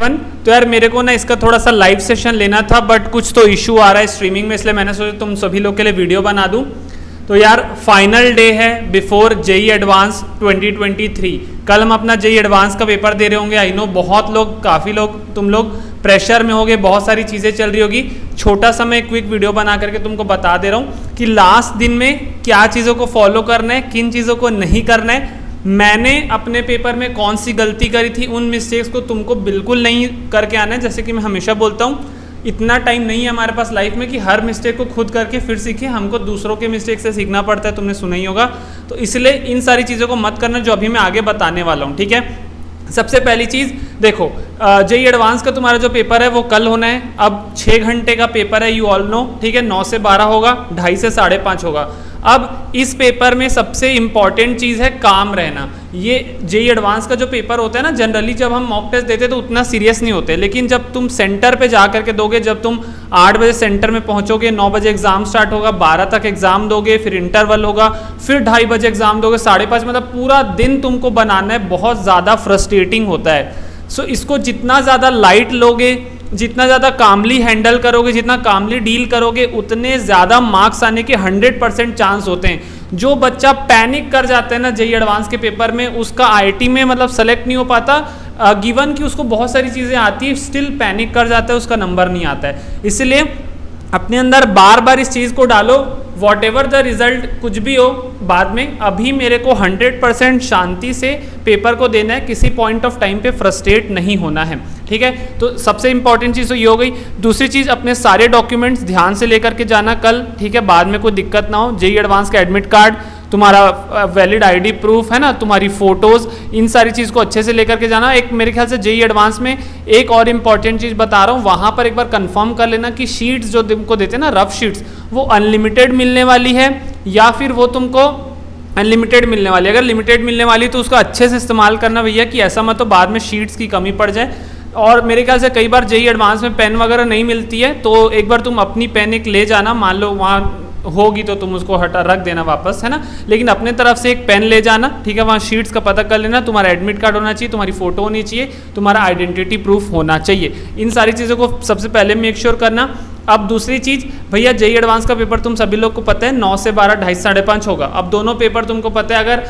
तो यार मेरे को ना इसका थोड़ा सा लाइव सेशन लेना था, बट कुछ तो इशू आ रहा है स्ट्रीमिंग में, इसलिए मैंने सोचा तुम सभी लोग के लिए वीडियो बना दूं। तो यार फाइनल डे है बिफोर जेई एडवांस 2023। कल हम अपना जेई एडवांस का पेपर दे रहे होंगे। आई नो बहुत लोग, काफ़ी लोग, तुम लोग प्रेशर में होगे, बहुत सारी चीज़ें चल रही होगी। छोटा सा मैं क्विक वीडियो बना करके तुमको बता दे रहा हूँ कि लास्ट दिन में क्या चीज़ों को फॉलो करना है, किन चीज़ों को नहीं करना है। मैंने अपने पेपर में कौन सी गलती करी थी, उन मिस्टेक्स को तुमको बिल्कुल नहीं करके आना है। जैसे कि मैं हमेशा बोलता हूँ, इतना टाइम नहीं है हमारे पास लाइफ में कि हर मिस्टेक को खुद करके फिर सीखें। हमको दूसरों के मिस्टेक से सीखना पड़ता है, तुमने सुना ही होगा। तो इसलिए इन सारी चीज़ों को मत करना जो अभी मैं आगे बताने वाला हूँ, ठीक है। सबसे पहली चीज़ देखो, जेई एडवांस का तुम्हारा जो पेपर है वो कल होना है। अब 6 घंटे का पेपर है, यू ऑल नो, ठीक है। 9 से 12 होगा, 2:30 से 5:30 होगा। अब इस पेपर में सबसे इंपॉर्टेंट चीज़ है काम रहना। ये जेई एडवांस का जो पेपर होता है ना, जनरली जब हम मॉक टेस्ट देते तो उतना सीरियस नहीं होते, लेकिन जब तुम सेंटर पे जा करके दोगे, जब तुम 8 बजे सेंटर में पहुंचोगे, 9 बजे एग्जाम स्टार्ट होगा, 12 तक एग्जाम दोगे, फिर इंटरवल होगा, फिर 2:30 बजे एग्जाम दोगे, 5:30, मतलब पूरा दिन तुमको बनाना है। बहुत ज़्यादा फ्रस्ट्रेटिंग होता है। सो इसको जितना ज़्यादा लाइट लोगे, जितना ज़्यादा कामली हैंडल करोगे, जितना कामली डील करोगे, उतने ज़्यादा मार्क्स आने के 100% चांस होते हैं। जो बच्चा पैनिक कर जाता है ना जेई एडवांस के पेपर में, उसका आईआईटी में मतलब सेलेक्ट नहीं हो पाता, गिवन कि उसको बहुत सारी चीज़ें आती है, स्टिल पैनिक कर जाता है, उसका नंबर नहीं आता है। इसलिए अपने अंदर बार बार इस चीज़ को डालो, वॉट एवर द रिजल्ट कुछ भी हो बाद में, अभी मेरे को 100% शांति से पेपर को देना है, किसी पॉइंट ऑफ टाइम पे फ्रस्ट्रेट नहीं होना है, ठीक है। तो सबसे इंपॉर्टेंट चीज़ तो ये हो गई। दूसरी चीज़, अपने सारे डॉक्यूमेंट्स ध्यान से लेकर के जाना कल, ठीक है, बाद में कोई दिक्कत ना हो। जेई एडवांस का एडमिट कार्ड, तुम्हारा वैलिड आईडी प्रूफ है ना, तुम्हारी फोटोज़, इन सारी चीज़ को अच्छे से लेकर के जाना। एक मेरे ख्याल से जेई एडवांस में एक और इम्पॉर्टेंट चीज़ बता रहा हूँ, वहाँ पर एक बार कंफर्म कर लेना कि शीट्स जो तुमको देते हैं ना, रफ शीट्स, वो अनलिमिटेड मिलने वाली है या फिर वो तुमको अनलिमिटेड मिलने वाली है। अगर लिमिटेड मिलने वाली तो उसका अच्छे से इस्तेमाल करना भैया, कि ऐसा मत हो बाद में शीट्स की कमी पड़ जाए। और मेरे ख्याल से कई बार जेई एडवांस में पेन वगैरह नहीं मिलती है, तो एक बार तुम अपनी पेन एक ले जाना, मान लो वहाँ होगी तो तुम उसको हटा रख देना वापस, है ना, लेकिन अपने तरफ से एक पेन ले जाना, ठीक है। वहाँ शीट्स का पता कर लेना, तुम्हारा एडमिट कार्ड होना चाहिए, तुम्हारी फोटो होनी चाहिए, तुम्हारा आइडेंटिटी प्रूफ होना चाहिए। इन सारी चीज़ों को सबसे पहले मेक श्योर करना। अब दूसरी चीज़ भैया, जेई एडवांस का पेपर तुम सभी लोग को पता है 9 से 12, 2:30 से 5:30 होगा। अब दोनों पेपर तुमको पता है, अगर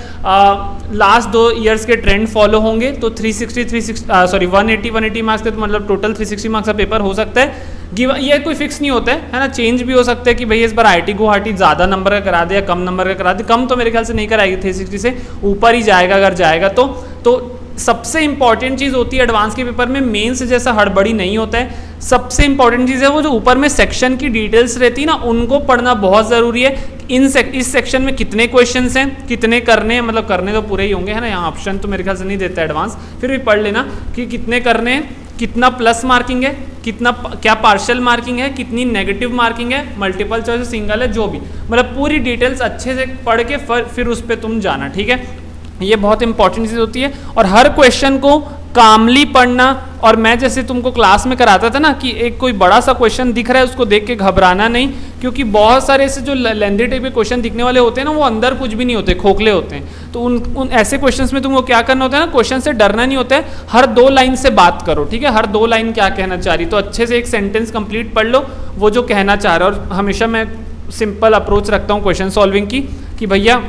लास्ट 2 ईयर्स के ट्रेंड फॉलो होंगे तो 180 मार्क्स के, तो मतलब टोटल 360 मार्क्स का पेपर हो सकता है। ये कोई फिक्स नहीं होता है ना, चेंज भी हो सकता है कि भैया इस बार आईआईटी गुवाहाटी ज़्यादा नंबर का करा दे या कम नंबर का करा दे। कम तो मेरे ख्याल से नहीं कराएगी, 360 से ऊपर ही जाएगा अगर जाएगा तो सबसे इंपॉर्टेंट चीज़ होती है एडवांस के पेपर में, मेंस जैसा हड़बड़ी नहीं होता है। सबसे इंपॉर्टेंट चीज़ है वो जो ऊपर में सेक्शन की डिटेल्स रहती है ना, उनको पढ़ना बहुत ज़रूरी है। इस सेक्शन में कितने क्वेश्चंस हैं, कितने करने हैं, मतलब करने तो पूरे ही होंगे, है ना, यहाँ ऑप्शन तो मेरे ख्याल से नहीं देता एडवांस, फिर भी पढ़ लेना कि कितने करने हैं, कितना प्लस मार्किंग है, कितना क्या पार्शियल मार्किंग है, कितनी नेगेटिव मार्किंग है, मल्टीपल चॉइस सिंगल है, जो भी, मतलब पूरी डिटेल्स अच्छे से पढ़ के फिर उस पर तुम जाना, ठीक है। ये बहुत इंपॉर्टेंट चीज़ होती है। और हर क्वेश्चन को कामली पढ़ना। और मैं जैसे तुमको क्लास में कराता था ना, कि एक कोई बड़ा सा क्वेश्चन दिख रहा है उसको देख के घबराना नहीं, क्योंकि बहुत सारे ऐसे जो लेंदी टाइप के क्वेश्चन दिखने वाले होते हैं ना, वो अंदर कुछ भी नहीं होते, खोखले होते हैं। तो उन ऐसे क्वेश्चंस में तुमको क्या करना होता है ना, क्वेश्चन से डरना नहीं होता है, हर 2 लाइन से बात करो, ठीक है। हर 2 लाइन क्या कहना चाह रही, तो अच्छे से एक सेंटेंस कंप्लीट पढ़ लो वो जो कहना चाह रहा है। और हमेशा मैं सिंपल अप्रोच रखता हूँ क्वेश्चन सॉल्विंग की, कि भैया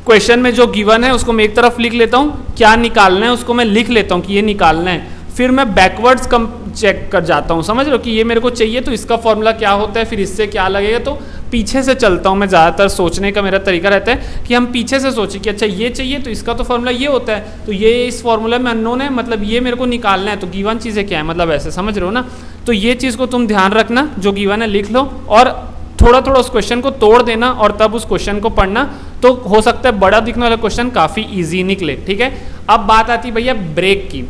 क्वेश्चन में जो गिवन है उसको मैं एक तरफ लिख लेता हूँ, क्या निकालना है उसको मैं लिख लेता हूँ कि ये निकालना है, फिर मैं बैकवर्ड्स कम चेक कर जाता हूँ, समझ लो कि ये मेरे को चाहिए तो इसका फॉर्मूला क्या होता है, फिर इससे क्या लगेगा, तो पीछे से चलता हूँ मैं। ज़्यादातर सोचने का मेरा तरीका रहता है कि हम पीछे से सोचें कि अच्छा ये चाहिए तो इसका तो फॉर्मूला ये होता है, तो ये इस फॉर्मूला में अननोन है, मतलब ये मेरे को निकालना है, तो गिवन चीज़ें क्या है, मतलब ऐसे समझ रहे हो ना। तो ये चीज़ को तुम ध्यान रखना, जो गिवन है लिख लो और थोड़ा थोड़ा उस क्वेश्चन को तोड़ देना और तब उस क्वेश्चन को पढ़ना, तो हो सकता है बड़ा दिखने वाला क्वेश्चन काफ़ी ईजी निकले, ठीक है। अब बात आती है भैया ब्रेक की।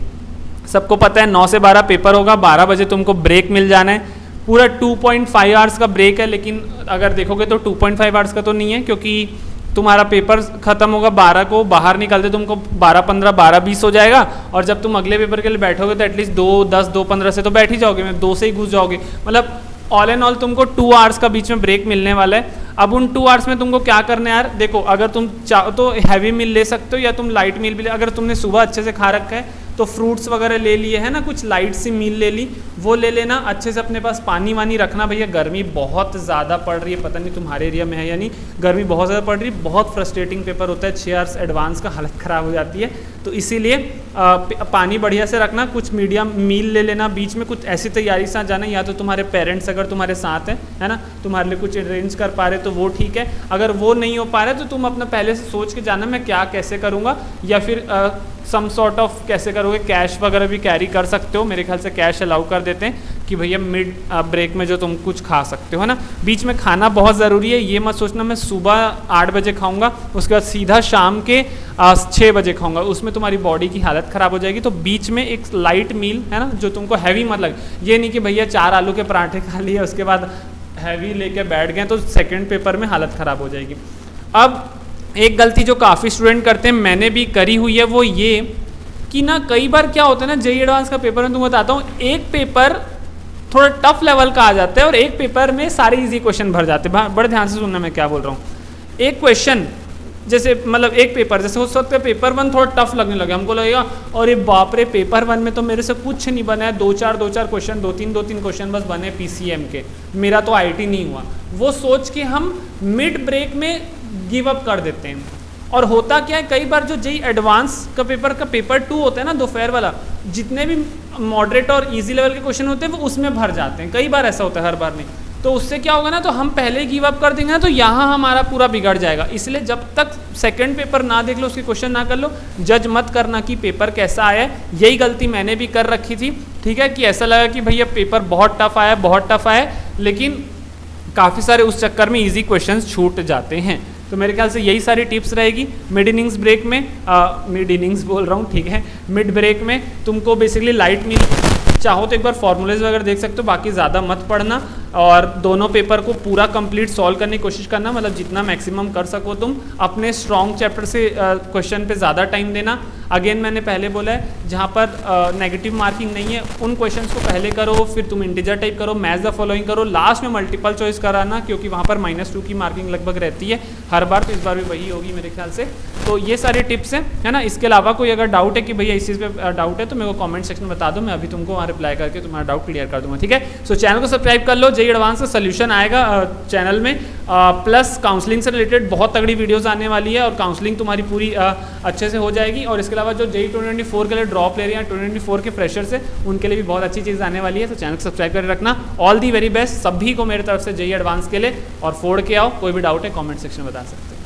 सबको पता है 9 से 12 पेपर होगा, 12 बजे तुमको ब्रेक मिल जाना है। पूरा 2.5 आवर्स का ब्रेक है, लेकिन अगर देखोगे तो 2.5 आवर्स का तो नहीं है, क्योंकि तुम्हारा पेपर खत्म होगा 12 को, बाहर निकलते तुमको 12:15 12:20 हो जाएगा, और जब तुम अगले पेपर के लिए बैठोगे तो एटलीस्ट 2:10 2:15 से तो बैठ ही जाओगे, मैं 2 से ही घुस जाओगे, मतलब ऑल एंड ऑल तुमको 2 आवर्स का बीच में ब्रेक मिलने वाला है। अब उन 2 आवर्स में तुमको क्या करना है यार, देखो अगर तुम चाहो तो हैवी मील ले सकते हो या तुम लाइट मील भी ले। अगर तुमने सुबह अच्छे से खा रखा है तो फ्रूट्स वगैरह ले लिए है ना, कुछ लाइट सी मील ले ली, वो ले लेना। अच्छे से अपने पास पानी वानी रखना भैया, गर्मी बहुत ज़्यादा पड़ रही है, पता नहीं तुम्हारे एरिया में है या नहीं, गर्मी बहुत ज़्यादा पड़ रही है, बहुत फ्रस्ट्रेटिंग पेपर होता है, 6 आवर्स एडवांस का, हालत ख़राब हो जाती है। तो इसीलिए पानी बढ़िया से रखना, कुछ मीडियम मील ले लेना, बीच में कुछ ऐसी तैयारी से जाना, या तो तुम्हारे पेरेंट्स अगर तुम्हारे साथ हैं है ना, तुम्हारे लिए कुछ अरेंज कर पा रहे तो वो ठीक है, अगर वो नहीं हो पा रहे तो तुम अपना पहले से सोच के जाना मैं क्या कैसे करूँगा, या फिर सम सॉर्ट ऑफ कैसे करोगे, कैश वगैरह भी कैरी कर सकते हो, मेरे ख्याल से कैश अलाउ कर देते हैं कि भैया मिड ब्रेक में जो तुम कुछ खा सकते हो है ना। बीच में खाना बहुत ज़रूरी है, ये मत सोचना मैं सुबह 8 बजे खाऊंगा उसके बाद सीधा शाम के 6 बजे खाऊंगा, उसमें तुम्हारी बॉडी की हालत ख़राब हो जाएगी। तो बीच में एक लाइट मील है ना, जो तुमको हैवी मत लगे, ये नहीं कि भैया 4 आलू के पराठे खा लिए उसके बाद हैवी लेके बैठ गए तो सेकेंड पेपर में हालत ख़राब हो जाएगी। अब एक गलती जो काफ़ी स्टूडेंट करते हैं, मैंने भी करी हुई है, वो ये कि ना कई बार क्या होता है ना, जेईई एडवांस का पेपर में तुम बताता हूँ, एक पेपर थोड़ा टफ लेवल का आ जाता है और एक पेपर में सारे इजी क्वेश्चन भर जाते हैं। बड़े ध्यान से सुनना मैं क्या बोल रहा हूँ। एक क्वेश्चन जैसे मतलब एक पेपर जैसे हो सकता है पेपर 1 थोड़ा टफ लगने लगे, हमको लगेगा और ये बाप रे पेपर 1 में तो मेरे से कुछ नहीं बना है, 2-4 क्वेश्चन 2-3 क्वेश्चन बस बने पीसीएम के, मेरा तो आईटी नहीं हुआ, वो सोच के हम मिड ब्रेक में गिव अप कर देते हैं। और होता क्या है, कई बार जो जेईई एडवांस का पेपर 2 होता है ना, दोपहर वाला, जितने भी मॉडरेट और इजी लेवल के क्वेश्चन होते हैं वो उसमें भर जाते हैं, कई बार ऐसा होता है, हर बार नहीं। तो उससे क्या होगा ना, तो हम पहले गिव अप कर देंगे ना, तो यहाँ हमारा पूरा बिगड़ जाएगा। इसलिए जब तक सेकंड पेपर ना देख लो, उसके क्वेश्चन ना कर लो, जज मत करना कि पेपर कैसा आया है। यही गलती मैंने भी कर रखी थी, ठीक है, कि ऐसा लगा कि भैया पेपर बहुत टफ आया, लेकिन काफ़ी सारे उस चक्कर में ईजी क्वेश्चन छूट जाते हैं। तो मेरे ख्याल से यही सारी टिप्स रहेगी मिड इनिंग्स ब्रेक में, मिड इनिंग्स बोल रहा हूँ, ठीक है, मिड ब्रेक में तुमको बेसिकली लाइट मील, चाहो तो एक बार फॉर्मूलेज वगैरह देख सकते हो, बाकी ज़्यादा मत पढ़ना, और दोनों पेपर को पूरा कंप्लीट सॉल्व करने की कोशिश करना, मतलब जितना मैक्सिमम कर सको तुम, अपने स्ट्रॉन्ग चैप्टर से क्वेश्चन पे ज़्यादा टाइम देना। अगेन मैंने पहले बोला है, जहाँ पर नेगेटिव मार्किंग नहीं है उन क्वेश्चंस को पहले करो, फिर तुम इंटीजर टाइप करो, मैच द फॉलोइंग करो, लास्ट में मल्टीपल चॉइस कराना, क्योंकि वहाँ पर -2 की मार्किंग लगभग रहती है हर बार, तो इस बार भी वही होगी मेरे ख्याल से। तो ये सारी टिप्स हैं, है ना। इसके अलावा कोई अगर डाउट है कि भैया इस चीज़ पे डाउट है तो मेरे को कमेंट सेक्शन में बता दो, मैं अभी तुमको वहाँ रिप्लाई करके तुम्हारा डाउट क्लियर कर दूँगा, ठीक है। सो चैनल को सब्सक्राइब कर लो, जेईई एडवांस का सोल्यूशन आएगा चैनल में, प्लस काउंसलिंग से रिलेटेड बहुत तगड़ी वीडियोस आने वाली है, और काउंसलिंग तुम्हारी पूरी अच्छे से हो जाएगी। और इसके अलावा जो जेईई 2024 के लिए ड्रॉप ले रहे हैं, 2024 के फ्रेशर्स है, उनके लिए भी बहुत अच्छी चीज़ आने वाली है। तो चैनल को सब्सक्राइब करके रखना। ऑल दी वेरी बेस्ट सभी को मेरे तरफ से जेईई एडवांस के लिए, और फोड़ के आओ, कोई भी डाउट है कमेंट सेक्शन में बता सकते हैं।